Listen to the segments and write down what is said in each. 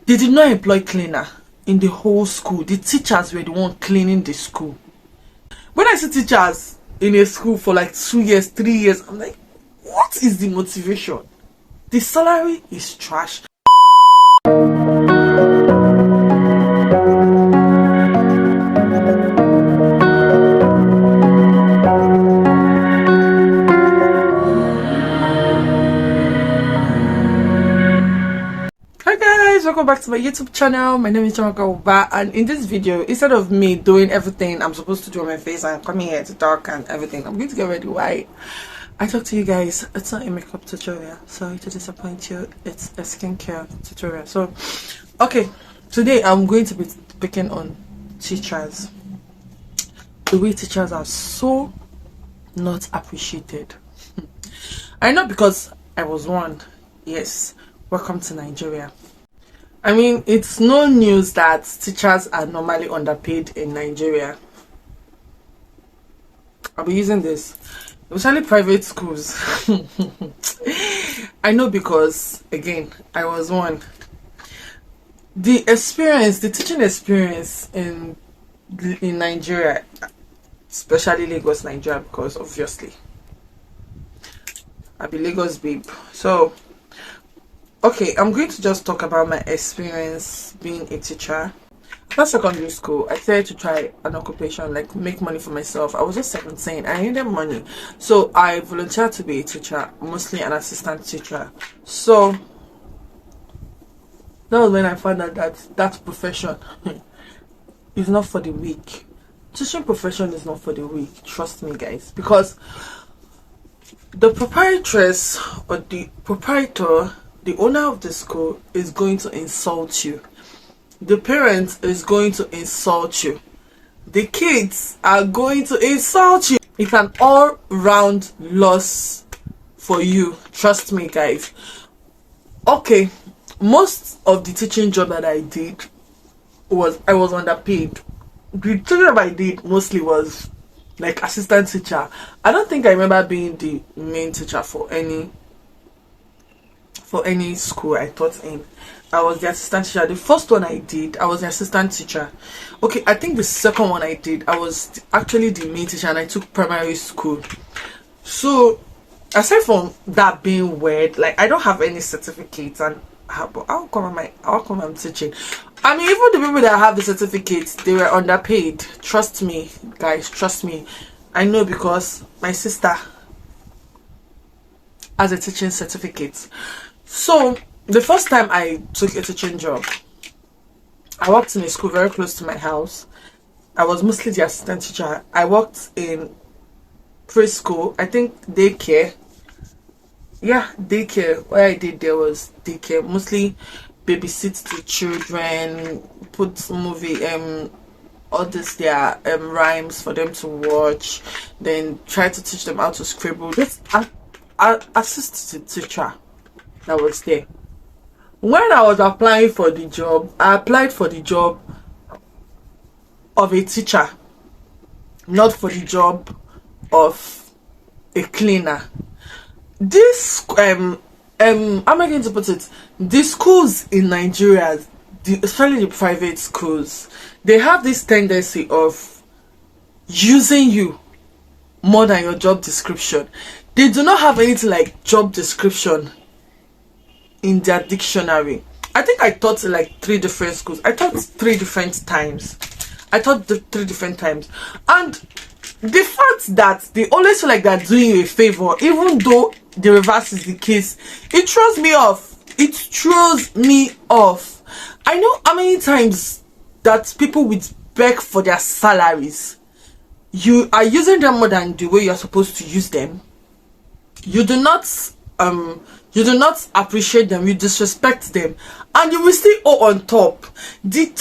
They did not employ cleaner in the whole school. The teachers were the one cleaning the school. When I see teachers in a school for like 2 years, 3 years, I'm like, what is the motivation? The salary is trash. Welcome back to my YouTube channel. My name is Rtwa, and in this video, instead of me doing everything I'm supposed to do on my face and coming here to talk and everything, I'm going to get ready. Why I talk to you guys. It's not a makeup tutorial, sorry to disappoint you. It's a skincare tutorial. So okay, today I'm going to be picking on teachers. The way teachers are so not appreciated. I know, because I was one. Yes, welcome to Nigeria. I mean, it's no news that teachers are normally underpaid in Nigeria. I'll be using this, especially private schools. I know, because again, I was one. The teaching experience in Nigeria, especially Lagos, Nigeria, because obviously I'll be Lagos babe. So okay, I'm going to just talk about my experience being a teacher. After secondary school, I decided to try an occupation, like make money for myself. I was just 17. I needed money. So I volunteered to be a teacher, mostly an assistant teacher. So that was when I found out that that profession is not for the weak. Teaching profession is not for the weak. Trust me, guys. Because the proprietress or the proprietor, the owner of the school, is going to insult you. The parent is going to insult you. The kids are going to insult you. It's an all-round loss for you. Trust me, guys. Okay, most of the teaching job that I did I was underpaid. The teaching job I did mostly was like assistant teacher. I don't think I remember being the main teacher for any school I taught in. I was the assistant teacher. The first one I did, I was the assistant teacher. Okay, I think the second one I did, I was actually the main teacher, and I took primary school. So aside from that being weird, like I don't have any certificates, and how come I'm teaching? I mean, even the people that have the certificates, they were underpaid. Trust me, guys, trust me. I know, because my sister has a teaching certificate. So the first time I took a teaching job, I worked in a school very close to my house. I was mostly the assistant teacher. I worked in preschool, I think daycare. Yeah, daycare. What I did there was daycare, mostly babysit the children, put movie all this their rhymes for them to watch, then try to teach them how to scribble. Just assist the teacher that was there. When I was applying for the job, I applied for the job of a teacher, not for the job of a cleaner. This how am I going to put it? The schools in Nigeria, especially the private schools, they have this tendency of using you more than your job description. They do not have anything like job description in their dictionary. I think I taught like 3 different schools. I taught 3 different times. And the fact that they always feel like they're doing you a favor, even though the reverse is the case, it throws me off. It throws me off. I know how many times that people would beg for their salaries. You are using them more than the way you're supposed to use them. You do not appreciate them, you disrespect them, and you will still owe on top. The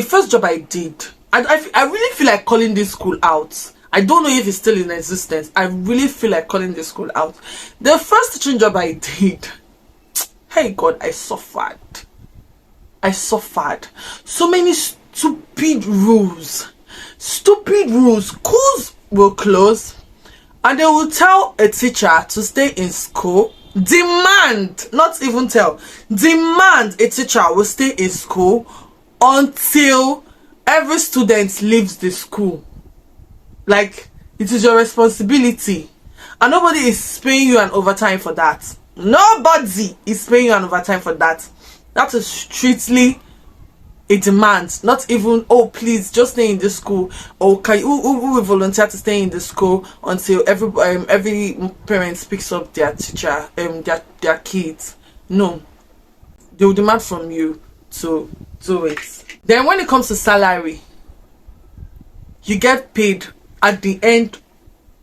first job I did, I really feel like calling this school out. I don't know if it's still in existence. I really feel like calling this school out. The first teaching job I did, hey God, I suffered. So many stupid rules. Schools will close, and they will tell a teacher to stay in school demand, not even tell, demand a teacher will stay in school until every student leaves the school. Like, it is your responsibility, and nobody is paying you an overtime for that. Nobody is paying you an overtime for that. That is strictly a demand, not even, oh please just stay in this school, or can you who will volunteer to stay in the school until every parent picks up their teacher, their kids. No, they will demand from you to do it. Then when it comes to salary, you get paid at the end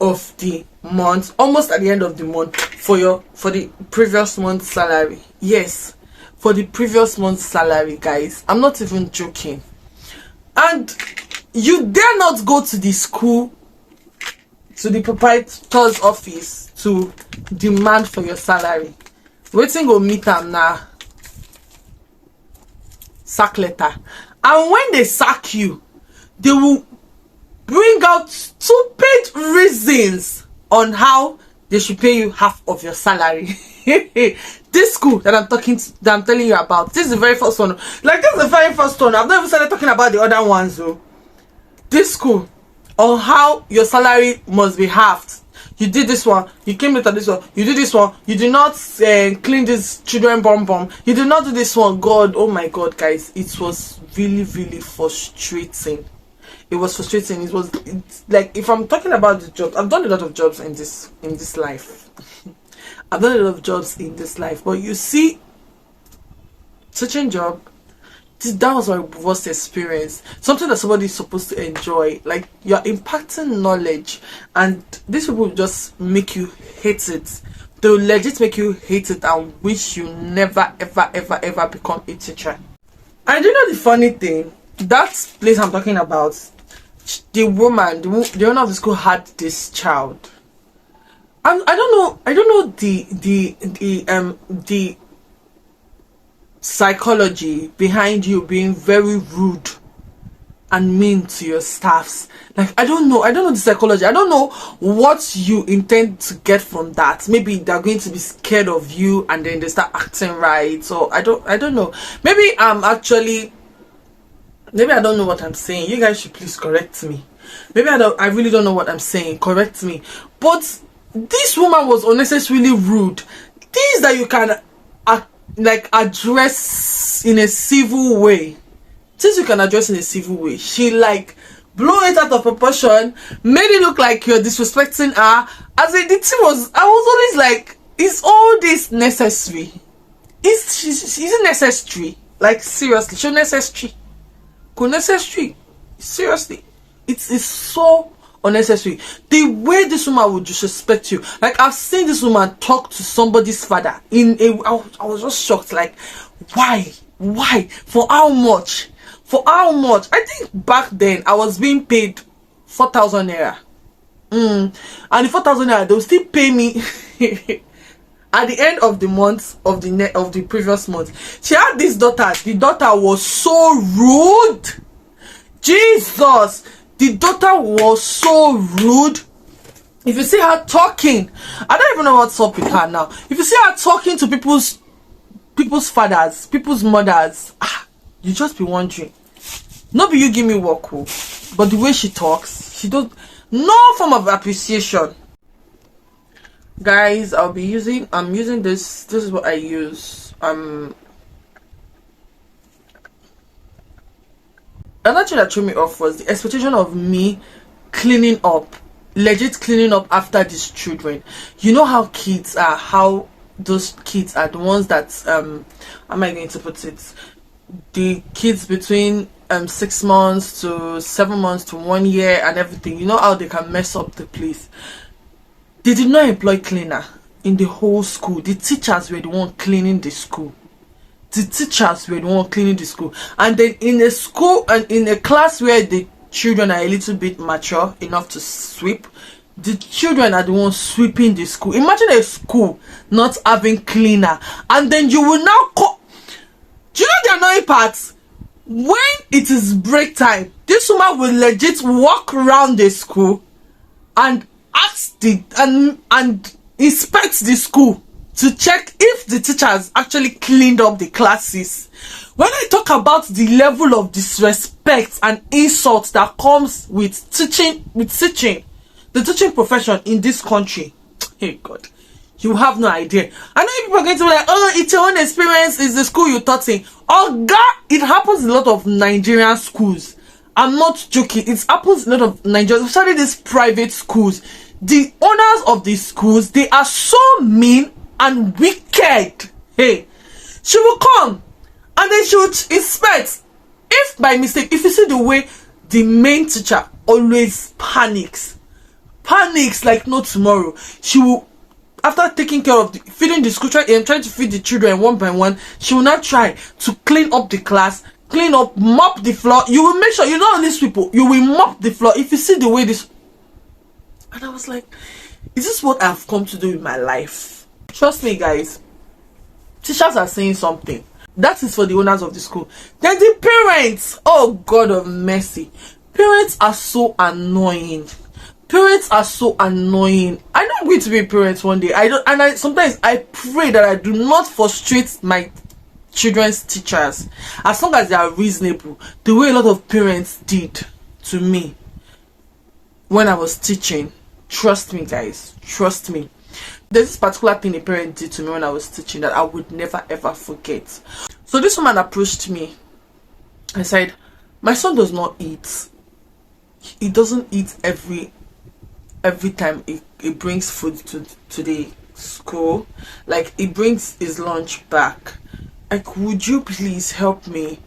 of the month, almost at the end of the month, for the previous month's salary. Yes, for the previous month's salary, guys. I'm not even joking. And you dare not go to the school, to the proprietor's office, to demand for your salary. Waiting go meet them now. Sack letter. And when they sack you, they will bring out stupid reasons on how they should pay you half of your salary. This school that I'm telling you about, this is the very first one. Like, this is the very first one. I've not even started talking about the other ones though. This school, on how your salary must be halved. You did this one, you came later this one, you did this one, you did not clean this children bomb, you did not do this one. God, oh my God, guys, it was really, really frustrating. It was frustrating. It's like, if I'm talking about the jobs, I've done a lot of jobs in this life. I've done a lot of jobs in this life, but you see, searching job, that was my worst experience. Something that somebody is supposed to enjoy. Like, you're impacting knowledge, and these people just make you hate it. They'll legit make you hate it and wish you never ever become a teacher. And you know the funny thing, that place I'm talking about, the woman, the owner of the school, had this child. I don't know the psychology behind you being very rude and mean to your staffs. Like, I don't know the psychology. I don't know what you intend to get from that. Maybe they're going to be scared of you and then they start acting right. So I don't know. Maybe I don't know what I'm saying. You guys should please correct me. Maybe I really don't know what I'm saying. Correct me. But this woman was unnecessarily rude. Things that you can like address in a civil way. Things you can address in a civil way. She like blew it out of proportion, made it look like you're disrespecting her. As in, the thing was, I was always like, is all this necessary? Is it necessary? Like, seriously, so necessary? Necessary? Seriously, it is so unnecessary. The way this woman would disrespect you, like, I've seen this woman talk to somebody's father I was just shocked. Like, why for how much? I think back then I was being paid 4,000 naira, and the 4,000 naira, they will still pay me at the end of the month of the previous month. She had this daughter. The daughter was so rude. Jesus, the daughter was so rude. If you see her talking, I don't even know what's up with her now. If you see her talking to people's fathers, people's mothers, you just be wondering. Not be you give me work, but the way she talks, she don't, no form of appreciation. Guys, I'm using this is what I use. Another thing that threw me off was the expectation of me cleaning up, legit cleaning up after these children. You know how kids are, how those kids are the ones that how am I going to put it, the kids between 6 months to 7 months to 1 year and everything. You know how they can mess up the place. They did not employ cleaner in the whole school. The teachers were the one cleaning the school. And then in a school and in a class where the children are a little bit mature enough to sweep, the children are the ones sweeping the school. Imagine a school not having cleaner, and then you will now call. Do you know the annoying part? When it is break time, this woman will legit walk around the school and ask and inspect the school to check if the teachers actually cleaned up the classes. When I talk about the level of disrespect and insult that comes with teaching, the teaching profession in this country, hey God, you have no idea. I know people are going to be like, oh, it's your own experience, it's the school you taught in. Oh God, it happens in a lot of Nigerian schools. I'm not joking. It happens in a lot of Nigerian, especially these private schools. The owners of these schools, they are so mean and wicked. Hey, she will come and then she would inspect. If by mistake, if you see the way the main teacher always panics like no tomorrow, she will, after taking care of feeding the school, trying to feed the children one by one, she will not try to clean up the class, clean up, mop the floor. You will make sure, you know all these people, you will mop the floor. If you see the way this, and I was like, is this what I've come to do in my life? Trust me, guys, teachers are saying something. That is for the owners of the school. Then the parents, oh God of mercy, parents are so annoying. Parents are so annoying. I know I'm going to be a parent one day. Sometimes I pray that I do not frustrate my children's teachers, as long as they are reasonable, the way a lot of parents did to me when I was teaching. Trust me, guys, trust me. There's this particular thing a parent did to me when I was teaching that I would never ever forget. So this woman approached me and said, my son does not eat. He doesn't eat every time he brings food to the school. Like, he brings his lunch back. Like, would you please help me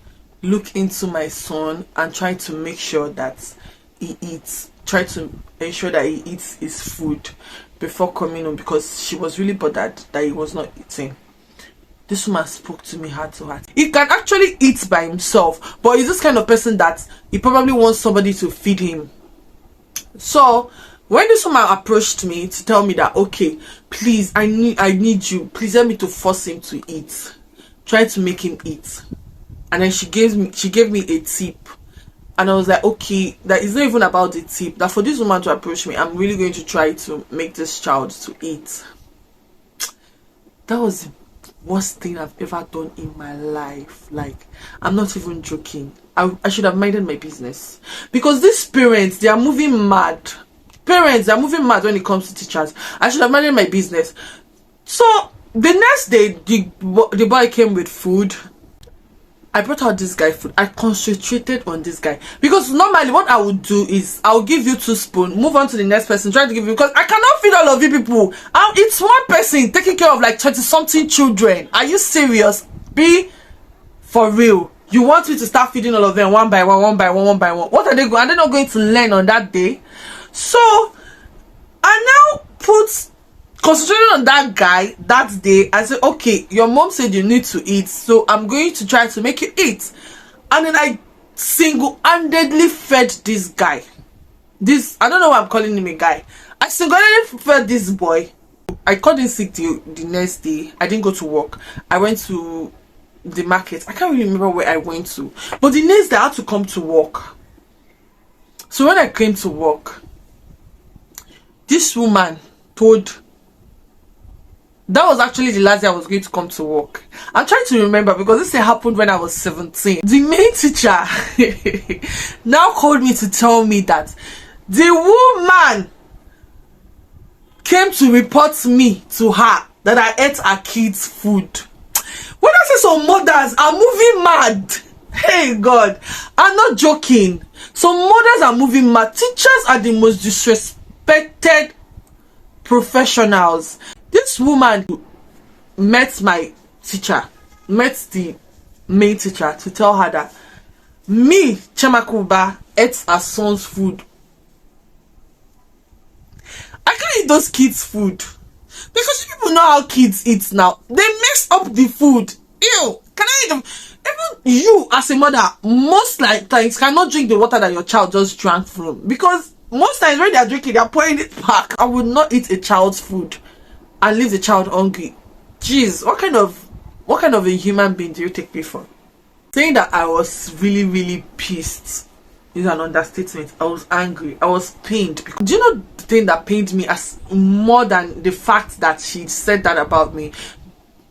look into my son and try to make sure that he eats, try to ensure that he eats his food before coming home, because she was really bothered that he was not eating. This woman spoke to me heart to heart. He can actually eat by himself, but he's this kind of person that he probably wants somebody to feed him. So when this woman approached me to tell me that, okay, please, I need you, please help me to force him to eat, try to make him eat, and then she gave me a tip. And I was like, okay, that is not even about the tip. That for this woman to approach me, I'm really going to try to make this child to eat. That was the worst thing I've ever done in my life. Like, I'm not even joking. I should have minded my business. Because these parents, they are moving mad. Parents, they are moving mad when it comes to teachers. I should have minded my business. So, the next day, the boy came with food. I brought out this guy food. I concentrated on this guy, because normally what I would do is I'll give you 2 spoons, move on to the next person, try to give you, because I cannot feed all of you people. It's one person taking care of like 20-something children. Are you serious? Be for real. You want me to start feeding all of them one by one, one by one, one by one? What are they going? Are they not going to learn on that day? So I now concentrated on that guy that day. I said, okay, your mom said you need to eat, so I'm going to try to make you eat. And then I single-handedly fed this guy. I don't know why I'm calling him a guy. I single-handedly fed this boy. I called in sick the next day. I didn't go to work. I went to the market. I can't really remember where I went to. But the next day I had to come to work. So when I came to work, this woman told... That was actually the last day I was going to come to work. I'm trying to remember, because this thing happened when I was 17. The main teacher now called me to tell me that the woman came to report me to her that I ate her kids' food. When I say some mothers are moving mad, hey God, I'm not joking. Some mothers are moving mad. Teachers are the most disrespected professionals. This woman met my teacher, met the main teacher, to tell her that me, Chamakuba, ate her son's food. I can't eat those kids' food, because people know how kids eat now. They mix up the food. Ew, can I eat them? Even you as a mother, most times cannot drink the water that your child just drank from, because most times when they are drinking, they are pouring it back. I would not eat a child's food and leave the child hungry. Jeez, what kind of a human being do you take me for? Saying that I was really, really pissed is an understatement. I was angry. I was pained. Do you know the thing that pained me as more than the fact that she said that about me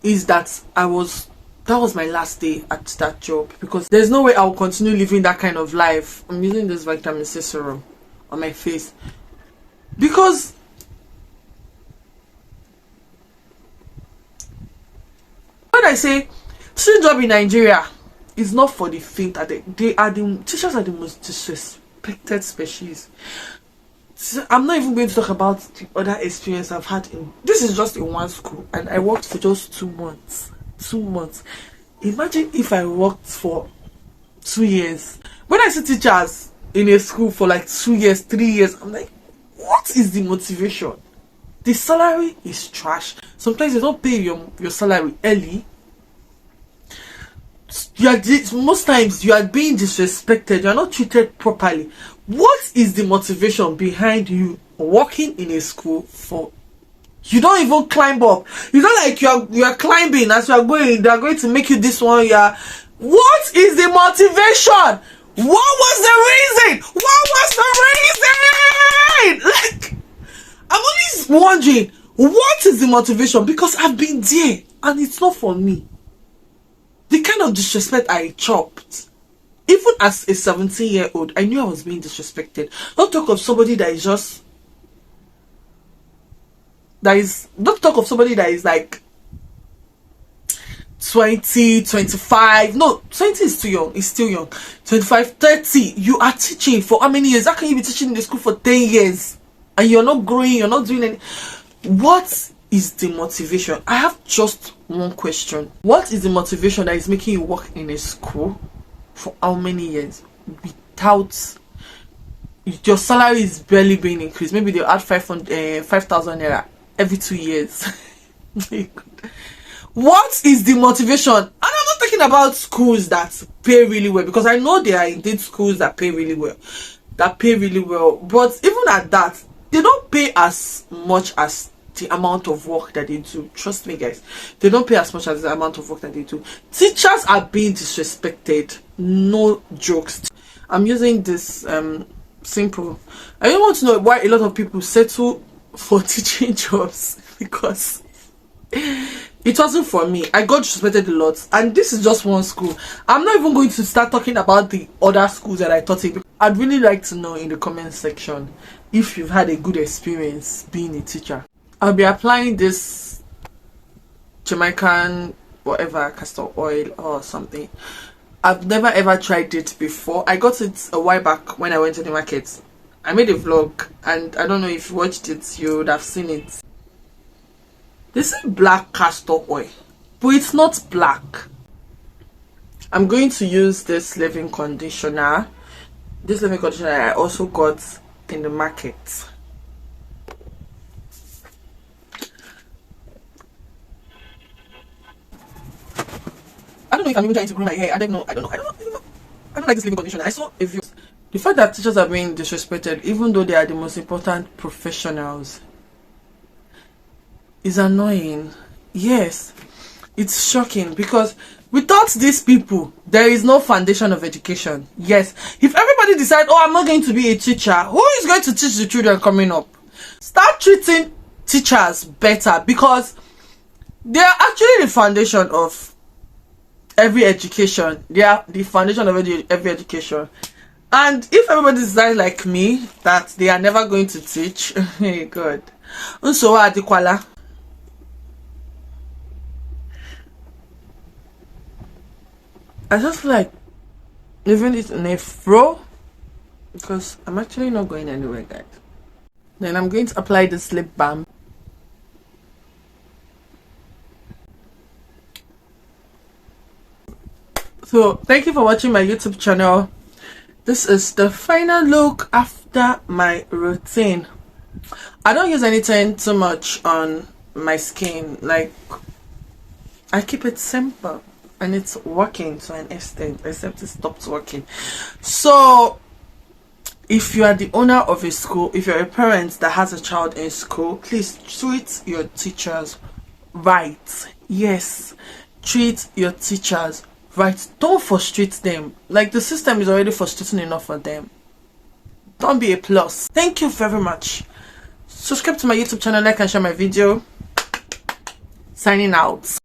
is that that was my last day at that job, because there's no way I'll continue living that kind of life. I'm using this vitamin C serum on my face because when I say teaching job in Nigeria is not for the faint at teachers are the most disrespected species. I'm not even going to talk about the other experience I've had this is just in one school, and I worked for just 2 months. 2 months. Imagine if I worked for 2 years. When I see teachers in a school for like 2 years, 3 years, I'm like, what is the motivation? The salary is trash. Sometimes they don't pay your salary early. Most times you are being disrespected. You are not treated properly. What is the motivation behind you working in a school for? You don't even climb up. You don't like you are climbing as you are going. They are going to make you this one. Yeah. What is the motivation? What was the reason? What was the reason? Like, I'm always wondering, what is the motivation? Because I've been there and it's not for me. The kind of disrespect I chopped, even as a 17-year-old, I knew I was being disrespected. Don't talk of somebody that is just don't talk of somebody that is like 20, 25. No, 20 is too young. It's still young. 25, 30. You are teaching for how many years? How can you be teaching in the school for 10 years and you're not growing? You're not doing any. What is the motivation? I have just one question. What is the motivation that is making you work in a school for how many years without your salary is barely being increased? Maybe they'll add 5,000 naira every 2 years. What is the motivation? And I'm not talking about schools that pay really well, because I know there are indeed schools that pay really well, but even at that, they don't pay as much as the amount of work that they do. Trust me, guys, they don't pay as much as the amount of work that they do. Teachers are being disrespected. No jokes. I'm using this simple. I don't want to know why a lot of people settle for teaching jobs, because it wasn't for me. I got disrespected a lot, and this is just one school. I'm not even going to start talking about the other schools that I taught in. I'd really like to know in the comment section if you've had a good experience being a teacher. I'll be applying this Jamaican whatever castor oil or something. I've never ever tried it before. I got it a while back when I went to the market. I made a vlog, and I don't know if you watched it, you would have seen it. This is black castor oil, but it's not black. I'm going to use this leave-in conditioner. This leave-in conditioner I also got in the market. I don't know if I'm even trying to grow my hair. I don't know. I don't like this leave-in conditioner. I saw a view. The fact that teachers are being disrespected, even though they are the most important professionals, is annoying. Yes, it's shocking, because without these people, there is no foundation of education. Yes, if everybody decides, oh, I'm not going to be a teacher, who is going to teach the children coming up? Start treating teachers better, because they are actually the foundation of every education. They are the foundation of every education. And if everybody decides like me that they are never going to teach, hey God. So adikwala. I just feel like leaving it in a fro, because I'm actually not going anywhere, guys. Then I'm going to apply this lip balm. So thank you for watching my YouTube channel. This is the final look after my routine. I don't use anything too much on my skin. Like, I keep it simple, and it's working to an extent, except it stopped working. So if you are the owner of a school, if you're a parent that has a child in school, please treat your teachers right. Yes, treat your teachers right. Don't frustrate them. Like, the system is already frustrating enough for them. Don't be a plus. Thank you very much. Subscribe to my YouTube channel, like and share my video. Signing out.